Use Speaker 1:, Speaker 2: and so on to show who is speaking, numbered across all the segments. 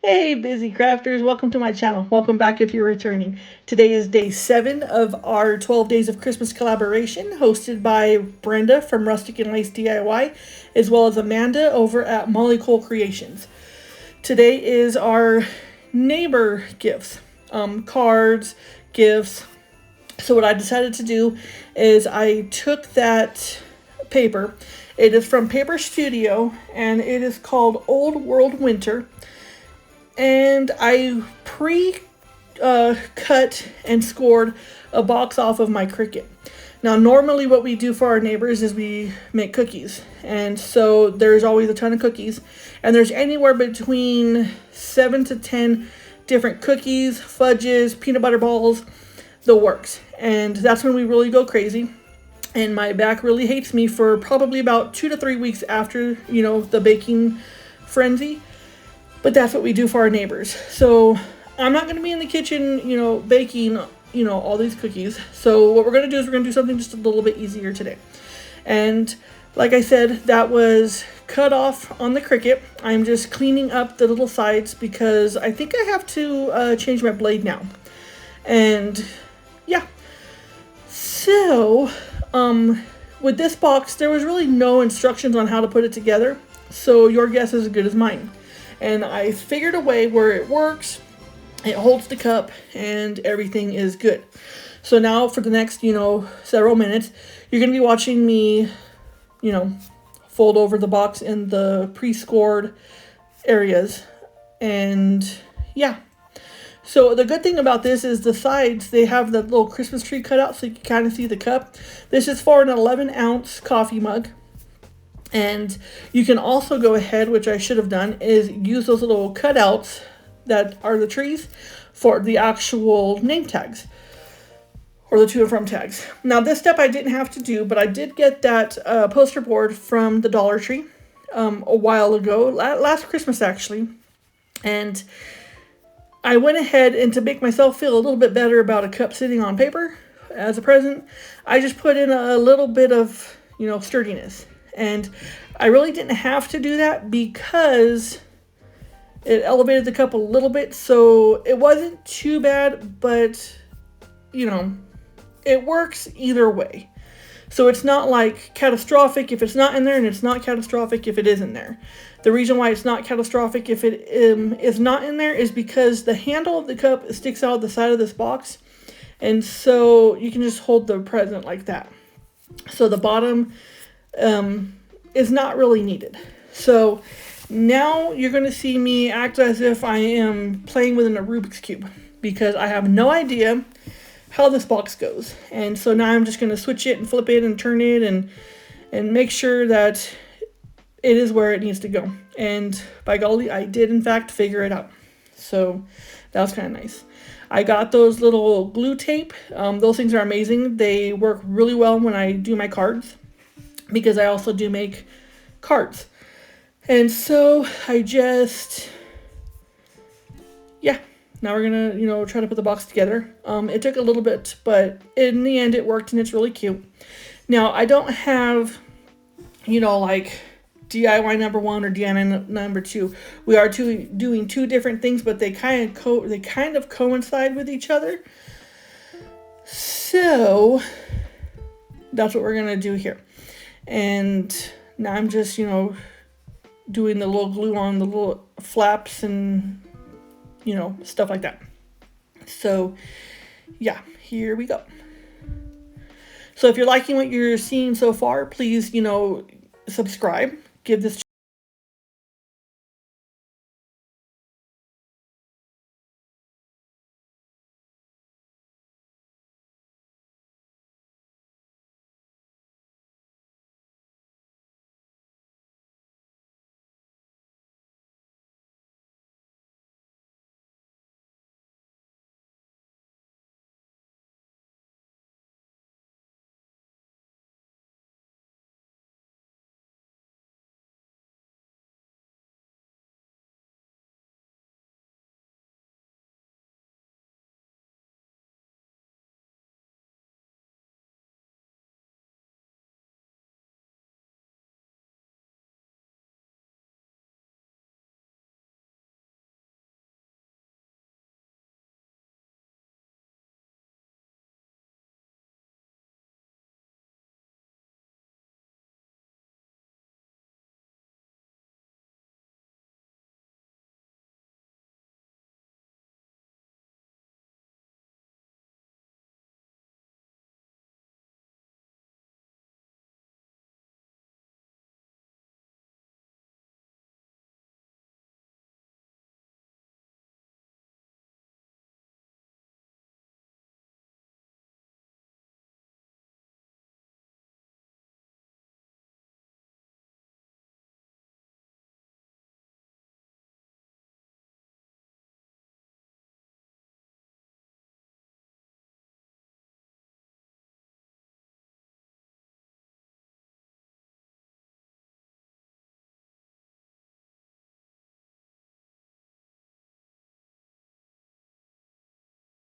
Speaker 1: Hey, busy crafters, welcome to my channel. Welcome back if you're returning. Today is day 7 of our 12 Days of Christmas collaboration, hosted by Brenda from Rustic and Lace DIY, as well as Amanda over at Molly Cole Creations. Today is our neighbor gifts, cards, gifts. So what I decided to do is I took that paper. It is from Paper Studio, and it is called Old World Winter, and I cut and scored a box off of my Cricut. Now, normally, what we do for our neighbors is we make cookies, and so there's always a ton of cookies, and there's anywhere between 7 to 10 different cookies, fudges, peanut butter balls, the works, and that's when we really go crazy. And my back really hates me for probably about 2 to 3 weeks after the baking frenzy. But that's what we do for our neighbors. So I'm not going to be in the kitchen, baking, all these cookies. So what we're going to do is we're going to do something just a little bit easier today. And like I said, that was cut off on the Cricut. I'm just cleaning up the little sides because I think I have to change my blade now. And yeah. So, with this box, there was really no instructions on how to put it together. So your guess is as good as mine. And I figured a way where it works, it holds the cup, and everything is good. So now for the next, several minutes, you're going to be watching me, fold over the box in the pre-scored areas. And yeah. So the good thing about this is the sides, they have the little Christmas tree cut out so you can kind of see the cup. This is for an 11-ounce coffee mug. And you can also go ahead, which I should have done, is use those little cutouts that are the trees for the actual name tags or the to and from tags. Now this step I didn't have to do, but I did get that poster board from the Dollar Tree a while ago, last Christmas actually. And I went ahead, and to make myself feel a little bit better about a cup sitting on paper as a present, I just put in a little bit of, sturdiness. And I really didn't have to do that because it elevated the cup a little bit, so it wasn't too bad, but, it works either way. So it's not like catastrophic if it's not in there, and it's not catastrophic if it is in there. The reason why it's not catastrophic if it is not in there is because the handle of the cup sticks out the side of this box, and so you can just hold the present like that. So the bottom is not really needed. So now you're going to see me act as if I am playing with a Rubik's Cube because I have no idea how this box goes. And so now I'm just going to switch it and flip it and turn it and make sure that it is where it needs to go. And by golly, I did in fact figure it out. So that was kind of nice. I got those little glue tape. Those things are amazing. They work really well when I do my cards, because I also do make cards. And so I just, now we're gonna, try to put the box together. It took a little bit, but in the end it worked, and it's really cute. Now I don't have, like DIY number 1 or DIY number 2. We are doing two different things, but they kind of coincide with each other. So that's what we're gonna do here. And now I'm just, doing the little glue on the little flaps and, stuff like that. So, yeah, here we go. So if you're liking what you're seeing so far, please, subscribe. Give this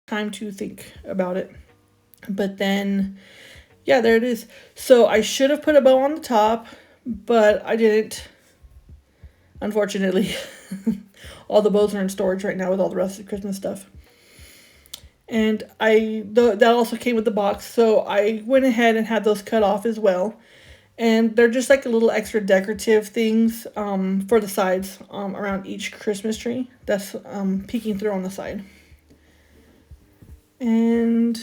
Speaker 1: time to think about it. But then, yeah, there it is. So I should have put a bow on the top, but I didn't, unfortunately. All the bows are in storage right now with all the rest of the Christmas stuff. And that also came with the box, so I went ahead and had those cut off as well. And they're just like a little extra decorative things for the sides around each Christmas tree that's peeking through on the side. And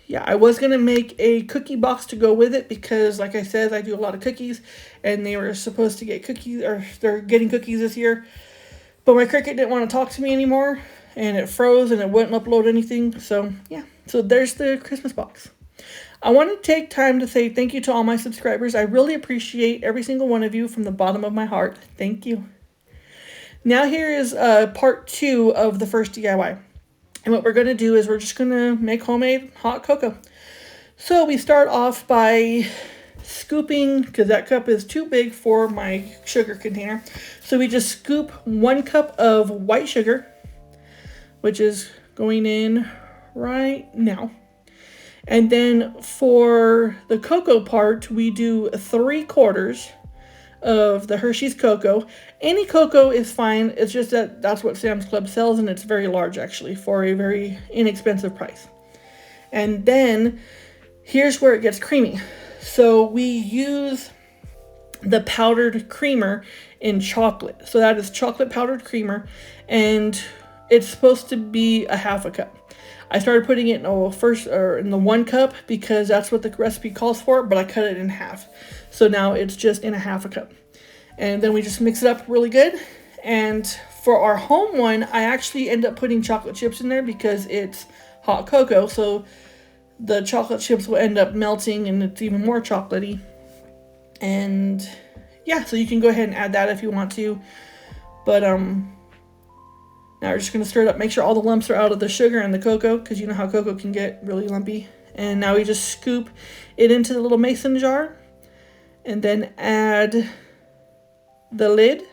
Speaker 1: yeah, I was going to make a cookie box to go with it because, like I said, I do a lot of cookies. And they were supposed to get cookies, or they're getting cookies this year. But my Cricut didn't want to talk to me anymore. And it froze and it wouldn't upload anything. So yeah, so there's the Christmas box. I want to take time to say thank you to all my subscribers. I really appreciate every single one of you from the bottom of my heart. Thank you. Now here is part 2 of the first DIY. And what we're going to do is we're just going to make homemade hot cocoa. So we start off by scooping, because that cup is too big for my sugar container. So we just scoop 1 cup of white sugar, which is going in right now. And then for the cocoa part, we do 3/4 of the Hershey's cocoa. Any cocoa is fine. It's just that that's what Sam's Club sells, and it's very large actually for a very inexpensive price. And then here's where it gets creamy. So we use the powdered creamer in chocolate. So that is chocolate powdered creamer, and it's supposed to be a 1/2 cup. I started putting it in the 1 cup because that's what the recipe calls for, but I cut it in half. So now it's just in a 1/2 cup. And then we just mix it up really good. And for our home one, I actually end up putting chocolate chips in there because it's hot cocoa. So the chocolate chips will end up melting and it's even more chocolatey. And yeah, so you can go ahead and add that if you want to. But now we're just going to stir it up, make sure all the lumps are out of the sugar and the cocoa, because you know how cocoa can get really lumpy. And now we just scoop it into the little mason jar and then add the lid.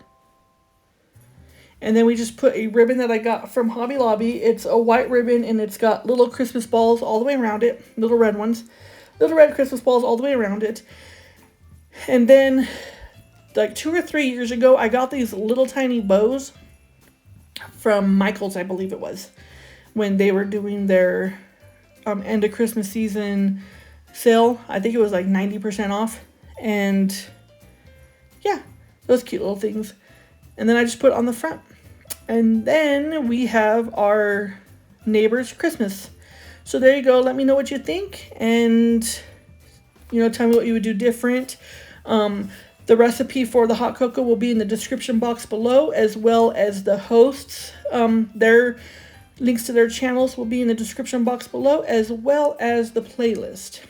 Speaker 1: And then we just put a ribbon that I got from Hobby Lobby. It's a white ribbon and it's got little Christmas balls all the way around it, little red ones, little red Christmas balls all the way around it. And then like 2 or 3 years ago, I got these little tiny bows from Michael's, I believe it was, when they were doing their end of Christmas season sale. I think it was like 90% off. And yeah, those cute little things. And then I just put it on the front. And then we have our neighbor's Christmas. So there you go. Let me know what you think. And, you know, tell me what you would do different. The recipe for the hot cocoa will be in the description box below, as well as the hosts. Their links to their channels will be in the description box below, as well as the playlist.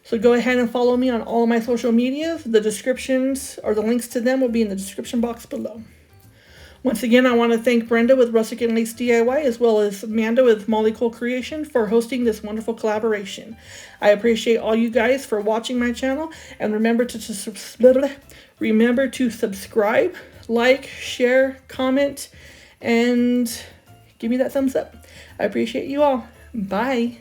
Speaker 1: So go ahead and follow me on all of my social medias. The descriptions or the links to them will be in the description box below. Once again, I want to thank Brenda with Rustic and Lace DIY, as well as Amanda with Molly Cole Creation for hosting this wonderful collaboration. I appreciate all you guys for watching my channel, and remember to subscribe, like, share, comment, and give me that thumbs up. I appreciate you all. Bye.